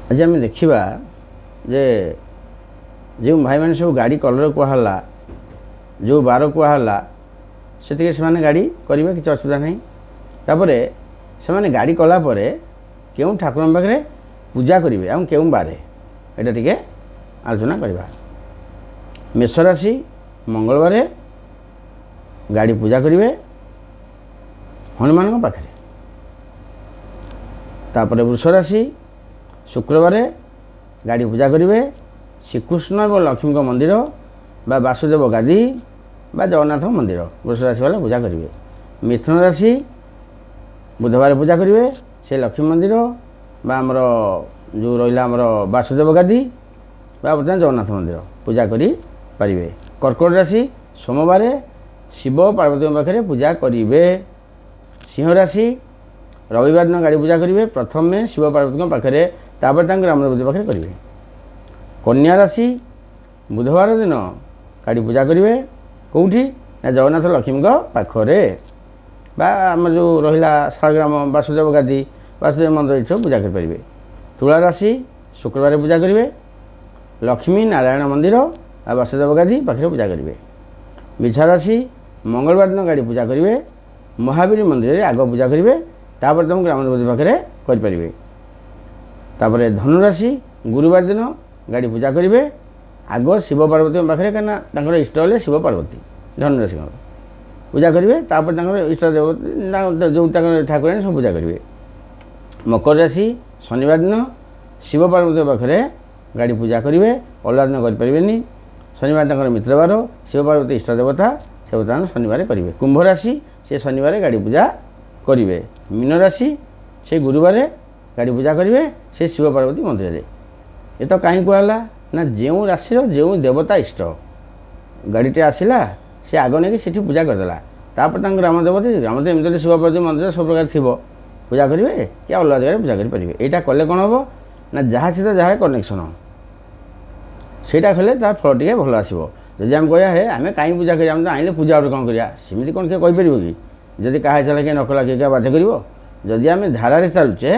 ଆଜି ଆମେ ଦେଖିବା ଯେ ଯେଉଁ ଭାଇମାନେ ସବୁ ଗାଡ଼ି କଲର୍ କୁହାହେଲା, ଯେଉଁ ବାର କୁହାହେଲା, ସେତିକି ସେମାନେ ଗାଡ଼ି କରିବେ, କିଛି ଅସୁବିଧା ନାହିଁ। ତାପରେ ସେମାନେ ଗାଡ଼ି କଲା ପରେ କେଉଁ ଠାକୁରଙ୍କ ପାଖରେ ପୂଜା କରିବେ ଆଉ କେଉଁ ବାରେ, ଏଇଟା ଟିକେ ଆଲୋଚନା କରିବା। ମେଷ ରାଶି ମଙ୍ଗଳବାର ଗାଡ଼ି ପୂଜା କରିବେ ହନୁମାନଙ୍କ ପାଖରେ। ତାପରେ ବୃଷ ରାଶି ଶୁକ୍ରବାର ଗାଡ଼ି ପୂଜା କରିବେ ଶ୍ରୀକୃଷ୍ଣ ଏବଂ ଲକ୍ଷ୍ମୀଙ୍କ ମନ୍ଦିର ବା ବାସୁଦେବ ଗାଦି ବା ଜଗନ୍ନାଥ ମନ୍ଦିର, ବୃଷ ରାଶି ବାଲା ପୂଜା କରିବେ। ମିଥୁନ ରାଶି ବୁଧବାର ପୂଜା କରିବେ ସେ ଲକ୍ଷ୍ମୀ ମନ୍ଦିର ବା ଆମର ଯେଉଁ ରହିଲା ଆମର ବାସୁଦେବ ଗାଦି ବା ବର୍ତ୍ତମାନ ଜଗନ୍ନାଥ ମନ୍ଦିର ପୂଜା କରିପାରିବେ। କର୍କଟ ରାଶି ସୋମବାର ଶିବ ପାର୍ବତୀଙ୍କ ପାଖରେ ପୂଜା କରିବେ। ସିଂହ ରାଶି ରବିବାର ଦିନ ଗାଡ଼ି ପୂଜା କରିବେ, ପ୍ରଥମେ ଶିବ ପାର୍ବତୀଙ୍କ ପାଖରେ, ତାପରେ ତାଙ୍କ ରାମଦେବତୀ ପାଖରେ କରିବେ। କନ୍ୟା ରାଶି ବୁଧବାର ଦିନ ଗାଡ଼ି ପୂଜା କରିବେ କେଉଁଠି ନା ଜଗନ୍ନାଥ ଲକ୍ଷ୍ମୀଙ୍କ ପାଖରେ ବା ଆମର ଯେଉଁ ରହିଲା ଶାଳଗ୍ରାମ ବାସୁଦେବ ଗାଦି ବାସୁଦେବ ମନ୍ଦିର ଏସବୁ ପୂଜା କରିପାରିବେ। ତୁଳା ରାଶି ଶୁକ୍ରବାର ପୂଜା କରିବେ ଲକ୍ଷ୍ମୀ ନାରାୟଣ ମନ୍ଦିର ଆଉ ବାସୁଦେବ ଗାଦି ପାଖରେ ପୂଜା କରିବେ। ମିଝା ରାଶି ମଙ୍ଗଳବାର ଦିନ ଗାଡ଼ି ପୂଜା କରିବେ ମହାବୀର ମନ୍ଦିରରେ ଆଗ ପୂଜା କରିବେ, ତାପରେ ତୁମ ଗ୍ରାମଦେବତୀ ପାଖରେ କରିପାରିବେ। ତାପରେ ଧନୁରାଶି ଗୁରୁବାର ଦିନ ଗାଡ଼ି ପୂଜା କରିବେ ଆଗ ଶିବ ପାର୍ବତୀଙ୍କ ପାଖରେ, କାହିଁକିନା ତାଙ୍କର ଇଷ୍ଟ ହେଲେ ଶିବ ପାର୍ବତୀ, ଧନୁରାଶିଙ୍କର ପୂଜା କରିବେ, ତାପରେ ତାଙ୍କର ଇଷ୍ଟ ଦେବତା ଯେଉଁ ତାଙ୍କର ଠାକୁରାଣୀ ସବୁ ପୂଜା କରିବେ। ମକର ରାଶି ଶନିବାର ଦିନ ଶିବ ପାର୍ବତୀଙ୍କ ପାଖରେ ଗାଡ଼ି ପୂଜା କରିବେ, ଅଲଗା ଦିନ କରିପାରିବେନି। ଶନିବାର ତାଙ୍କର ମିତ୍ରବାର, ଶିବ ପାର୍ବତୀ ଇଷ୍ଟ ଦେବତା, ସେ ବର୍ତ୍ତମାନ ଶନିବାର କରିବେ। କୁମ୍ଭ ରାଶି ସେ ଶନିବାର ଗାଡ଼ି ପୂଜା କରିବେ। ମୀନ ରାଶି ସେ ଗୁରୁବାର ଗାଡ଼ି ପୂଜା କରିବେ ସେ ଶିବ ପାର୍ବତୀ ମନ୍ଦିରରେ। ଏ ତ କାହିଁ କୁହାହେଲା ନା ଯେଉଁ ରାଶିର ଯେଉଁ ଦେବତା ଇଷ୍ଟ ଗାଡ଼ିଟେ ଆସିଲା ସେ ଆଗ ନେଇକି ସେଠି ପୂଜା କରିଦେଲା, ତାପରେ ତାଙ୍କ ଗ୍ରାମଦେବତୀ ଏମିତି ଶିବ ପାର୍ବତୀ ମନ୍ଦିର ସବୁ ପ୍ରକାର ଥିବ ପୂଜା କରିବେ କି ଅଲଗା ଜାଗାରେ ପୂଜା କରିପାରିବେ। ଏଇଟା କଲେ କ'ଣ ହେବ ନା ଯାହା ସହିତ ଯାହାର କନେକ୍ସନ୍ ସେଇଟା କଲେ ତାର ଫଳ ଟିକେ ଭଲ ଆସିବ। ଯଦି ଆମେ କହିବା ହେ ଆମେ କାହିଁ ପୂଜା କରିବା, ଆମେ ତ ଆଣିଲେ ପୂଜା ଉପରେ କ'ଣ କରିବା, ସେମିତି କ'ଣ କିଏ କହିପାରିବ କି? ଯଦି କାହା ଇଚ୍ଛା କିଏ ନ କଲା କିଏ କାହା ବାଧ୍ୟ କରିବ? ଯଦି ଆମେ ଧାରାରେ ଚାଲୁଛେ,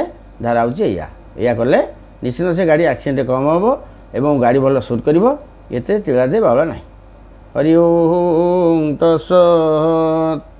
ଧାରା ହେଉଛି ଏଇଆ କଲେ ନିଶ୍ଚିନ୍ତ ସେ ଗାଡ଼ି ଆକ୍ସିଡେଣ୍ଟ କମ୍ ହେବ ଏବଂ ଗାଡ଼ି ଭଲ ସୁଟ୍ କରିବ, ଏତେ ତିଳା ଦେଇ ବାଉଳା ନାହିଁ। ହରି ଓମ୍ ତତ୍ସତ୍।